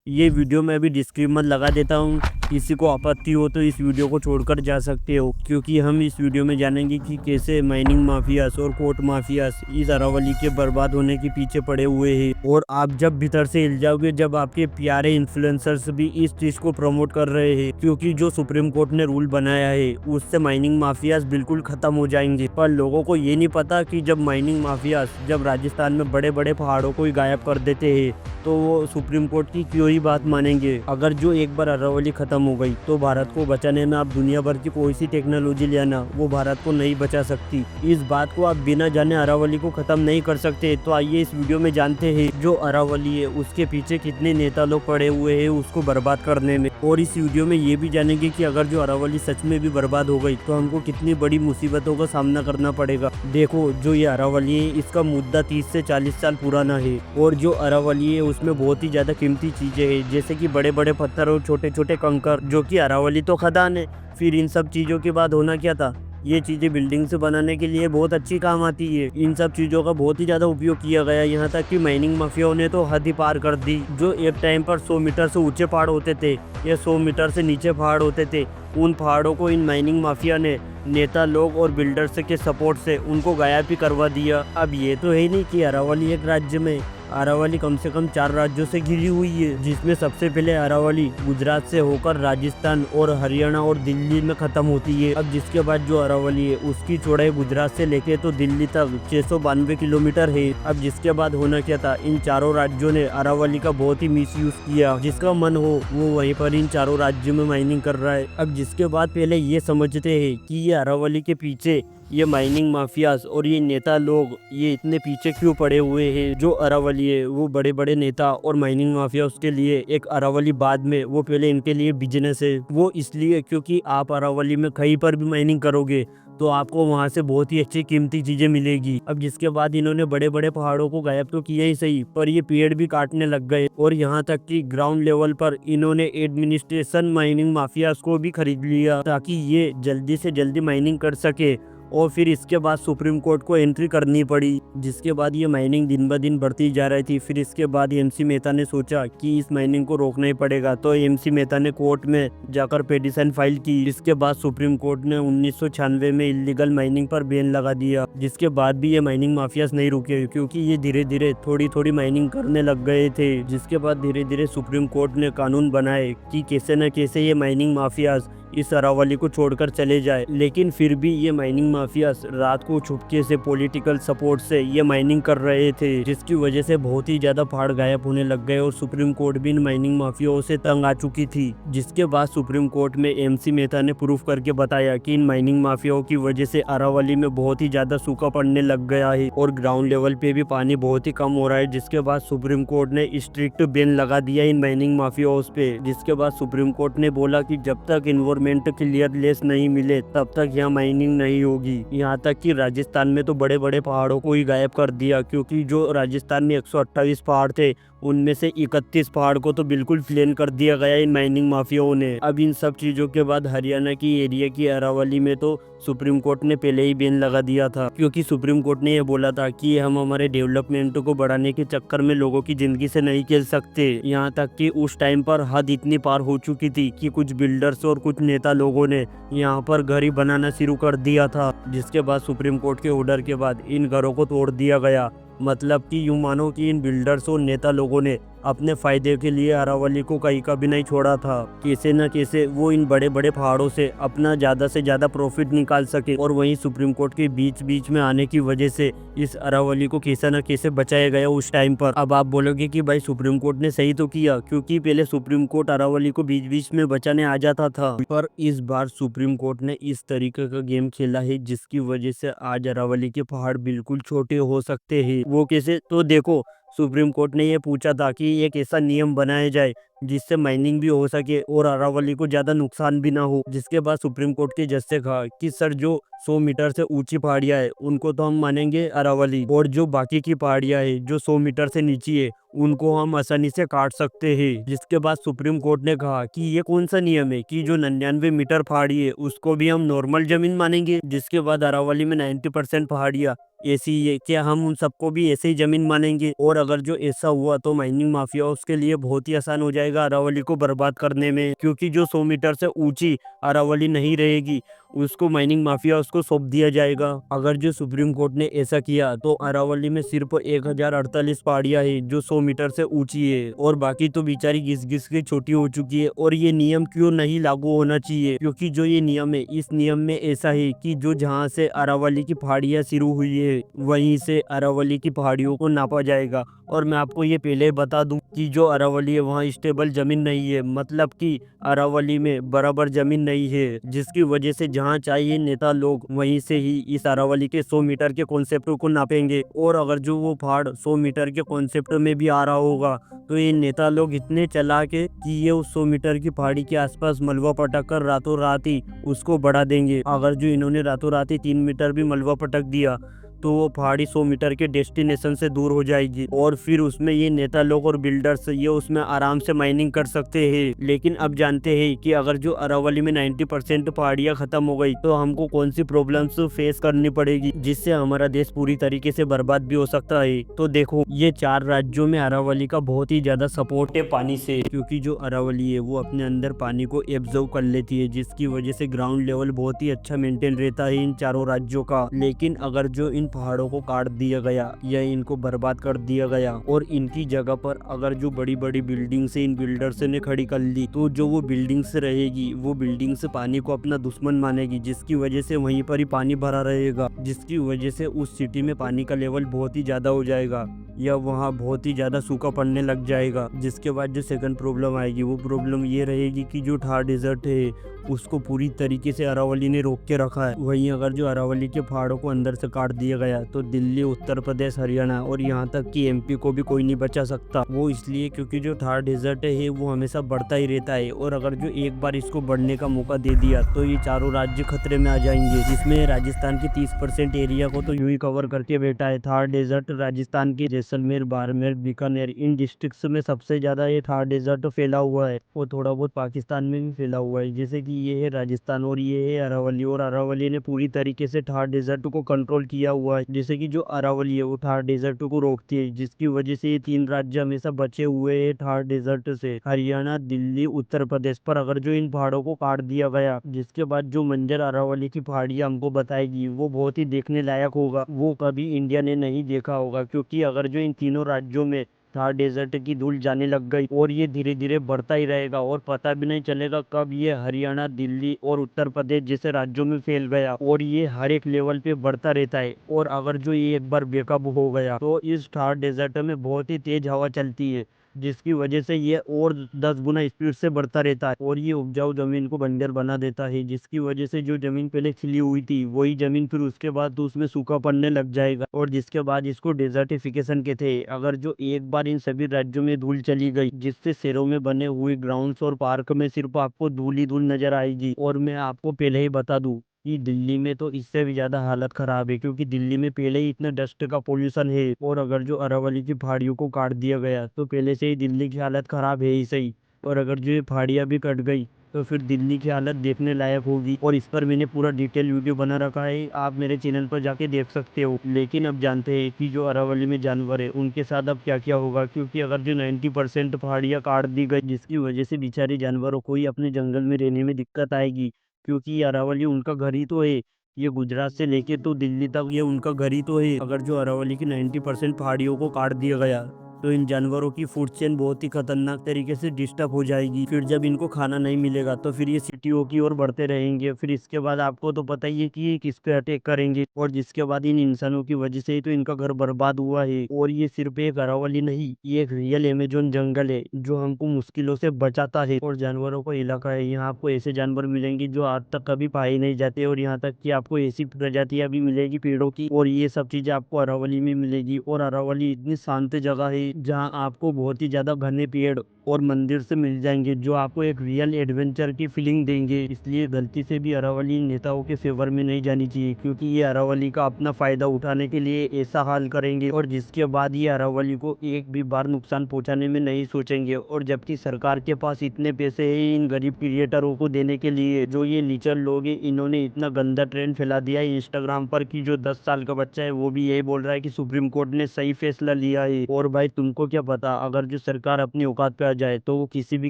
ये वीडियो मैं अभी डिस्क्लेमर लगा देता हूँ। किसी को आपत्ति हो तो इस वीडियो को छोड़कर जा सकते हो, क्योंकि हम इस वीडियो में जानेंगे कि कैसे माइनिंग माफियास और कोर्ट माफियास इस अरावली के बर्बाद होने के पीछे पड़े हुए हैं। और आप जब भीतर से हिल जाओगे जब आपके प्यारे इन्फ्लुएंसर्स भी इस चीज को प्रमोट कर रहे हैं, क्योंकि जो सुप्रीम कोर्ट ने रूल बनाया है उससे माइनिंग माफियास बिल्कुल खत्म हो जाएंगे। पर लोगों को ये नहीं पता कि जब माइनिंग माफियास जब राजस्थान में बड़े बड़े पहाड़ों को ही गायब कर देते हैं तो वो सुप्रीम कोर्ट की क्यों ही बात मानेंगे। अगर जो एक बार अरावली खत्म हो गई तो भारत को बचाने में आप दुनिया भर की कोई सी टेक्नोलॉजी ले आना, वो भारत को नहीं बचा सकती। इस बात को आप बिना जाने अरावली को खत्म नहीं कर सकते। तो आइए इस वीडियो में जानते हैं जो अरावली है उसके पीछे कितने नेता लोग पड़े हुए हैं उसको बर्बाद करने में। और इस वीडियो में ये भी जानेंगे कि अगर जो अरावली सच में भी बर्बाद हो गई तो हमको कितनी बड़ी मुसीबतों का सामना करना पड़ेगा। देखो, जो ये अरावली है इसका मुद्दा 30 से 40 साल पुराना है। और जो अरावली है उसमें बहुत ही ज्यादा कीमती चीजें हैं, जैसे कि बड़े बड़े पत्थर और छोटे छोटे कंकर, जो कि अरावली तो खदान है। फिर इन सब चीजों के बाद होना क्या था, ये चीजें बिल्डिंग से बनाने के लिए बहुत अच्छी काम आती है। इन सब चीजों का बहुत ही ज्यादा उपयोग किया गया, यहाँ तक कि माइनिंग माफियाओं ने तो हद ही पार कर दी। जो एक टाइम पर 100 मीटर से ऊंचे पहाड़ होते थे या 100 मीटर से नीचे पहाड़ होते थे, उन पहाड़ों को इन माइनिंग माफिया ने नेता लोग और बिल्डर्स के सपोर्ट से उनको गायब भी करवा दिया। अब ये तो है नहीं कि अरावली एक राज्य में, अरावली कम से कम 4 राज्यों से घिरी हुई है, जिसमें सबसे पहले अरावली गुजरात से होकर राजस्थान और हरियाणा और दिल्ली में खत्म होती है। अब जिसके बाद जो अरावली है उसकी चौड़ाई गुजरात से लेके तो दिल्ली तक 692 किलोमीटर है। अब जिसके बाद होना क्या था, इन चारों राज्यों ने अरावली का बहुत ही मिसयूज किया। जिसका मन हो वो वहीं पर इन चारों राज्यों में माइनिंग कर रहा है। अब जिसके बाद पहले ये समझते हैं कि ये अरावली के पीछे ये माइनिंग माफियाज और ये नेता लोग ये इतने पीछे क्यों पड़े हुए हैं। जो अरावली है वो बड़े बड़े नेता और माइनिंग माफिया उसके लिए एक अरावली बाद में, वो पहले इनके लिए बिजनेस है। वो इसलिए क्योंकि आप अरावली में कहीं पर भी माइनिंग करोगे तो आपको वहां से बहुत ही अच्छी कीमती चीजें मिलेगी। अब जिसके बाद इन्होंने बड़े बड़े पहाड़ों को गायब तो किया ही सही, पर ये पेड़ भी काटने लग गए। और यहाँ तक कि ग्राउंड लेवल पर इन्होंने एडमिनिस्ट्रेशन माइनिंग माफियाज को भी खरीद लिया, ताकि ये जल्दी से जल्दी माइनिंग कर सके। और फिर इसके बाद सुप्रीम कोर्ट को एंट्री करनी पड़ी, जिसके बाद ये माइनिंग दिन ब दिन बढ़ती जा रही थी। फिर इसके बाद एमसी मेहता ने सोचा कि इस माइनिंग को रोकना ही पड़ेगा, तो एमसी मेहता ने कोर्ट में जाकर पिटीशन फाइल की। इसके बाद सुप्रीम कोर्ट ने 1996 में इलीगल माइनिंग पर बैन लगा दिया। जिसके बाद भी ये माइनिंग माफियाज नहीं रुके, क्योंकि ये धीरे धीरे थोड़ी थोड़ी माइनिंग करने लग गए थे। जिसके बाद धीरे धीरे सुप्रीम कोर्ट ने कानून बनाए कि कैसे न कैसे ये माइनिंग माफियाज इस अरावली को छोड़कर चले जाए। लेकिन फिर भी ये माइनिंग माफियास रात को छुपके से पॉलिटिकल सपोर्ट से ये माइनिंग कर रहे थे, जिसकी वजह से बहुत ही ज्यादा पहाड़ गायब होने लग गए। और सुप्रीम कोर्ट भी इन माइनिंग माफियाओं से तंग आ चुकी थी। जिसके बाद सुप्रीम कोर्ट में एमसी मेहता ने प्रूफ करके बताया कि इन माइनिंग माफियाओं की वजह से अरावली में बहुत ही ज्यादा सूखा पड़ने लग गया है और ग्राउंड लेवल पे भी पानी बहुत ही कम हो रहा है। जिसके बाद सुप्रीम कोर्ट ने स्ट्रिक्ट बैन लगा दिया इन माइनिंग माफियाओं पे। जिसके बाद सुप्रीम कोर्ट ने बोला कि जब तक इन्वॉल्वमेंट क्लियर लेस नहीं मिले तब तक यहाँ माइनिंग नहीं होगी। यहाँ तक कि राजस्थान में तो बड़े बड़े पहाड़ों को ही गायब कर दिया, क्योंकि जो राजस्थान में 128 पहाड़ थे उनमें से 31 पहाड़ को तो बिल्कुल प्लेन कर दिया गया इन माइनिंग माफियाओं ने। अब इन सब चीजों के बाद हरियाणा की एरिया की अरावली में तो सुप्रीम कोर्ट ने पहले ही बैन लगा दिया था, क्योंकि सुप्रीम कोर्ट ने यह बोला था कि हम हमारे डेवलपमेंट को बढ़ाने के चक्कर में लोगों की जिंदगी से नहीं खेल सकते। यहाँ तक कि उस टाइम पर हद इतनी पार हो चुकी थी कि कुछ बिल्डर्स और कुछ नेता लोगों ने यहाँ पर घर ही बनाना शुरू कर दिया था। जिसके बाद सुप्रीम कोर्ट के ऑर्डर के बाद इन घरों को तोड़ दिया गया। मतलब कि यूं मानो कि इन बिल्डर्स और नेता लोगों ने अपने फायदे के लिए अरावली को कहीं का भी नहीं छोड़ा था। कैसे न कैसे वो इन बड़े बड़े पहाड़ों से अपना ज्यादा से ज्यादा प्रॉफिट निकाल सके। और वहीं सुप्रीम कोर्ट के बीच बीच में आने की वजह से इस अरावली को कैसे न कैसे बचाया गया उस टाइम पर। अब आप बोलोगे कि भाई सुप्रीम कोर्ट ने सही तो किया, क्योंकि पहले सुप्रीम कोर्ट अरावली को बीच बीच में बचाने आ जाता था, पर इस बार सुप्रीम कोर्ट ने इस तरीके का गेम खेला है जिसकी वजह से आज अरावली के पहाड़ बिल्कुल छोटे हो सकते हैं। वो कैसे, तो देखो, सुप्रीम कोर्ट ने ये पूछा था कि एक ऐसा नियम बनाया जाए जिससे माइनिंग भी हो सके और अरावली को ज्यादा नुकसान भी ना हो। जिसके बाद सुप्रीम कोर्ट के जज से कहा कि सर, जो 100 मीटर से ऊंची पहाड़ियां है उनको तो हम मानेंगे अरावली, और जो बाकी की पहाड़ियां है जो 100 मीटर से नीचे है उनको हम आसानी से काट सकते हैं। जिसके बाद सुप्रीम कोर्ट ने कहा कि ये कौन सा नियम है कि जो 99 मीटर पहाड़ी है उसको भी हम नॉर्मल जमीन मानेंगे। जिसके बाद अरावली में 90% पहाड़ियां ऐसी ये क्या हम उन सबको भी ऐसे ही जमीन मानेंगे? और अगर जो ऐसा हुआ तो माइनिंग माफिया उसके लिए बहुत ही आसान हो जाएगा अरावली को बर्बाद करने में, क्योंकि जो 100 मीटर से ऊंची अरावली नहीं रहेगी उसको माइनिंग माफिया उसको सौंप दिया जाएगा। अगर जो सुप्रीम कोर्ट ने ऐसा किया तो अरावली में सिर्फ 1048 पहाड़ियां है जो 100 मीटर से ऊंची है, और बाकी तो बेचारी घिस घिस के छोटी हो चुकी है। और ये नियम क्यों नहीं लागू होना चाहिए? क्योंकि जो ये नियम है, इस नियम में ऐसा है कि जो जहाँ से अरावली की पहाड़ियां शुरू हुई है वहीं से अरावली की पहाड़ियों को नापा जाएगा। और मैं आपको ये पहले ही बता दूं कि जो अरावली है वहाँ स्टेबल जमीन नहीं है, मतलब कि अरावली में बराबर जमीन नहीं है, जिसकी वजह से जहाँ चाहिए नेता लोग वहीं से ही इस अरावली के 100 मीटर के कॉन्सेप्ट को नापेंगे। और अगर जो वो पहाड़ 100 मीटर के कॉन्सेप्ट में भी आ रहा होगा तो ये नेता लोग इतने चालाक है कि ये उस 100 मीटर की पहाड़ी के आसपास मलबा पटक कर रातों रात ही उसको बढ़ा देंगे। अगर जो इन्होंने रातों रात ही 3 मीटर भी मलबा पटक दिया तो वो पहाड़ी 100 मीटर के डेस्टिनेशन से दूर हो जाएगी, और फिर उसमें ये नेता लोग और बिल्डर्स ये उसमें आराम से माइनिंग कर सकते हैं। लेकिन अब जानते हैं कि अगर जो अरावली में 90% पहाड़ियाँ खत्म हो गई तो हमको कौन सी प्रॉब्लम्स फेस करनी पड़ेगी, जिससे हमारा देश पूरी तरीके से बर्बाद भी हो सकता है। तो देखो, ये 4 राज्यों में अरावली का बहुत ही ज्यादा सपोर्ट है पानी से, क्योंकि जो अरावली है वो अपने अंदर पानी को एब्जॉर्व कर लेती है, जिसकी वजह से ग्राउंड लेवल बहुत ही अच्छा मेंटेन रहता है इन चारों राज्यों का। लेकिन अगर जो इन पहाड़ों को काट दिया गया या इनको बर्बाद कर दिया गया और इनकी जगह पर अगर जो बड़ी बड़ी बिल्डिंग्स इन बिल्डर्स ने खड़ी कर ली, तो जो वो बिल्डिंग्स रहेगी वो बिल्डिंग्स पानी को अपना दुश्मन मानेगी, जिसकी वजह से वहीं पर ही पानी भरा रहेगा, जिसकी वजह से उस सिटी में पानी का लेवल बहुत ही ज्यादा हो जाएगा या वहाँ बहुत ही ज्यादा सूखा पड़ने लग जाएगा। जिसके बाद जो सेकंड प्रॉब्लम आएगी वो प्रॉब्लम ये रहेगी कि जो थार डेजर्ट है उसको पूरी तरीके से अरावली ने रोक के रखा है। वहीं अगर जो अरावली के पहाड़ों को अंदर से काट दिया गया तो दिल्ली, उत्तर प्रदेश, हरियाणा और यहाँ तक कि एमपी को भी कोई नहीं बचा सकता। वो इसलिए क्योंकि जो थार डेजर्ट है वो हमेशा बढ़ता ही रहता है, और अगर जो एक बार इसको बढ़ने का मौका दे दिया तो ये चारों राज्य खतरे में आ जाएंगे, जिसमें राजस्थान के 30% एरिया को तो यूं ही कवर करके बैठा है। थार डेजर्ट राजस्थान के जैसलमेर, बाड़मेर, बीकानेर इन डिस्ट्रिक्ट्स में सबसे ज्यादा ये थार डेजर्ट फैला हुआ है, और थोड़ा बहुत पाकिस्तान में भी फैला हुआ है। जैसे कि ये है राजस्थान और ये है अरावली, और अरावली ने पूरी तरीके से थार डेजर्ट को कंट्रोल किया हुआ है। जैसे कि जो अरावली है वो थार डेजर्ट को रोकती है, जिसकी वजह से ये 3 राज्य हमेशा बचे हुए हैं थार डेजर्ट से, हरियाणा, दिल्ली, उत्तर प्रदेश। पर अगर जो इन पहाड़ों को काट दिया गया, जिसके बाद जो मंजर अरावली की पहाड़ियां हमको बताएगी वो बहुत ही देखने लायक होगा, वो कभी इंडिया ने नहीं देखा होगा। क्योंकि अगर जो इन तीनों राज्यों में थार डेजर्ट की धूल जाने लग गई और ये धीरे धीरे बढ़ता ही रहेगा और पता भी नहीं चलेगा कब ये हरियाणा, दिल्ली और उत्तर प्रदेश जैसे राज्यों में फैल गया, और ये हर एक लेवल पे बढ़ता रहता है। और अगर जो ये एक बार बेकाबू हो गया तो इस थार डेजर्ट में बहुत ही तेज हवा चलती है, जिसकी वजह से ये और 10 गुना स्पीड से बढ़ता रहता है और ये उपजाऊ जमीन को बंजर बना देता है, जिसकी वजह से जो जमीन पहले खिली हुई थी वही जमीन फिर उसके बाद तो उसमें सूखा पड़ने लग जाएगा, और जिसके बाद इसको डेजर्टिफिकेशन कहते हैं। अगर जो एक बार इन सभी राज्यों में धूल चली गई, जिससे शहरों में बने हुए ग्राउंड्स और पार्क में सिर्फ आपको धूल ही धूल नजर आएगी। और मैं आपको पहले ही बता दूं कि दिल्ली में तो इससे भी ज्यादा हालत खराब है, क्योंकि दिल्ली में पहले ही इतना डस्ट का पोल्यूशन है, और अगर जो अरावली की पहाड़ियों को काट दिया गया तो पहले से ही दिल्ली की हालत खराब है ही सही, और अगर जो ये पहाड़ियाँ भी कट गई तो फिर दिल्ली की हालत देखने लायक होगी। और इस पर मैंने पूरा डिटेल वीडियो बना रखा है, आप मेरे चैनल पर जाके देख सकते हो। लेकिन अब जानते हैं कि जो अरावली में जानवर है उनके साथ अब क्या क्या होगा, क्योंकि अगर जो 90% पहाड़ियाँ काट दी गई, जिसकी वजह से बेचारे जानवरों को ही अपने जंगल में रहने में दिक्कत आएगी, क्योंकि ये अरावली उनका घर ही तो है। ये गुजरात से लेके तो दिल्ली तक ये उनका घर ही तो है। अगर जो अरावली की 90% पहाड़ियों को काट दिया गया तो इन जानवरों की फूड चेन बहुत ही खतरनाक तरीके से डिस्टर्ब हो जाएगी। फिर जब इनको खाना नहीं मिलेगा तो फिर ये सिटियों की ओर बढ़ते रहेंगे। फिर इसके बाद आपको तो पता ही है कि ये किस पे अटैक करेंगे, और जिसके बाद इन इंसानों की वजह से ही तो इनका घर बर्बाद हुआ है। और ये सिर्फ एक अरावली नहीं, ये एक रियल अमेजोन जंगल है जो हमको मुश्किलों से बचाता है और जानवरों का इलाका है। यहाँ आपको ऐसे जानवर मिलेंगे जो आज तक कभी पाए नहीं जाते, और यहाँ तक कि आपको ऐसी प्रजातियां भी मिलेगी पेड़ों की, और ये सब चीजें आपको अरावली में मिलेगी। और अरावली इतनी शांत जगह है जाएंगे जहां आपको बहुत ही ज़्यादा घने पेड़ और मंदिर से मिल जाएंगे जो आपको एक रियल एडवेंचर की फीलिंग देंगे। इसलिए गलती से भी अरावली नेताओं के फेवर में नहीं जानी चाहिए, क्योंकि ये अरावली का अपना फ़ायदा उठाने के लिए ऐसा हाल करेंगे और जिसके बाद ये अरावली को एक भी बार नुकसान पहुंचाने में नहीं सोचेंगे। और जबकि सरकार के पास इतने पैसे हैं इन गरीब क्रिएटरों को देने के लिए, जो ये नीचर लोग हैं इन्होंने इतना गंदा ट्रेंड फैला दिया है इंस्टाग्राम पर कि जो 10 साल का बच्चा है वो भी यही बोल रहा है कि सुप्रीम कोर्ट ने सही फैसला लिया है। और भाई तुमको क्या पता, अगर जो सरकार अपनी औकात पे आ जाए तो वो किसी भी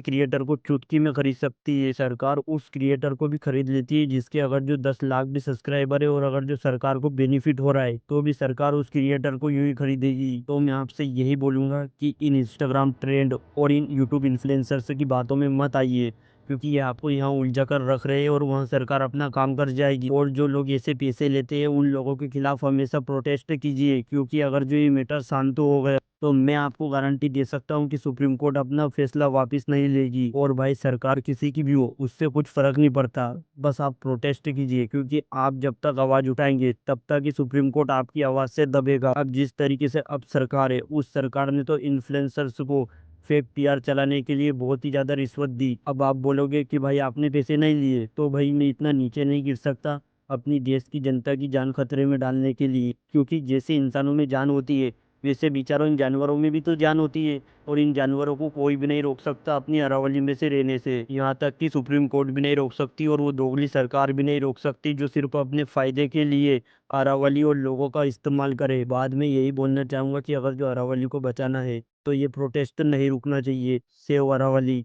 क्रिएटर को चुटकी में खरीद सकती है। सरकार उस क्रिएटर को भी खरीद लेती है जिसके अगर जो 10 लाख भी सब्सक्राइबर है, और अगर जो सरकार को बेनिफिट हो रहा है तो भी सरकार उस क्रिएटर को यूं ही खरीदेगी। तो मैं आपसे यही बोलूंगा कि इन इंस्टाग्राम ट्रेंड और इन यूट्यूब इन्फ्लुएंसर्स की बातों में मत आइए, क्योंकि ये आपको यहाँ उलझा कर रख रहे हैं और वहाँ सरकार अपना काम कर जाएगी। और जो लोग ऐसे पैसे लेते हैं उन लोगों के खिलाफ हमेशा प्रोटेस्ट कीजिए, क्योंकि अगर जो ये मैटर शांत हो गया तो मैं आपको गारंटी दे सकता हूँ कि सुप्रीम कोर्ट अपना फैसला वापस नहीं लेगी। और भाई सरकार किसी की भी हो उससे कुछ फर्क नहीं पड़ता, बस आप प्रोटेस्ट कीजिए, क्योंकि आप जब तक आवाज उठाएंगे तब तक ही सुप्रीम कोर्ट आपकी आवाज से दबेगा। अब जिस तरीके से अब सरकार है, उस सरकार ने तो इन्फ्लुएंसर्स को फेक पीआर चलाने के लिए बहुत ही ज़्यादा रिश्वत दी। अब आप बोलोगे कि भाई आपने पैसे नहीं लिए, तो भाई मैं इतना नीचे नहीं गिर सकता अपनी देश की जनता की जान खतरे में डालने के लिए, क्योंकि जैसे इंसानों में जान होती है वैसे बेचारों इन जानवरों में भी तो जान होती है। और इन जानवरों को कोई भी नहीं रोक सकता अपनी अरावली में से रहने से, यहाँ तक कि सुप्रीम कोर्ट भी नहीं रोक सकती और वो दोगली सरकार भी नहीं रोक सकती जो सिर्फ अपने फायदे के लिए अरावली और लोगों का इस्तेमाल करे। बाद में यही बोलना चाहूँगा कि अगर जो अरावली को बचाना है तो ये प्रोटेस्ट नहीं रुकना चाहिए। सेव अरावली।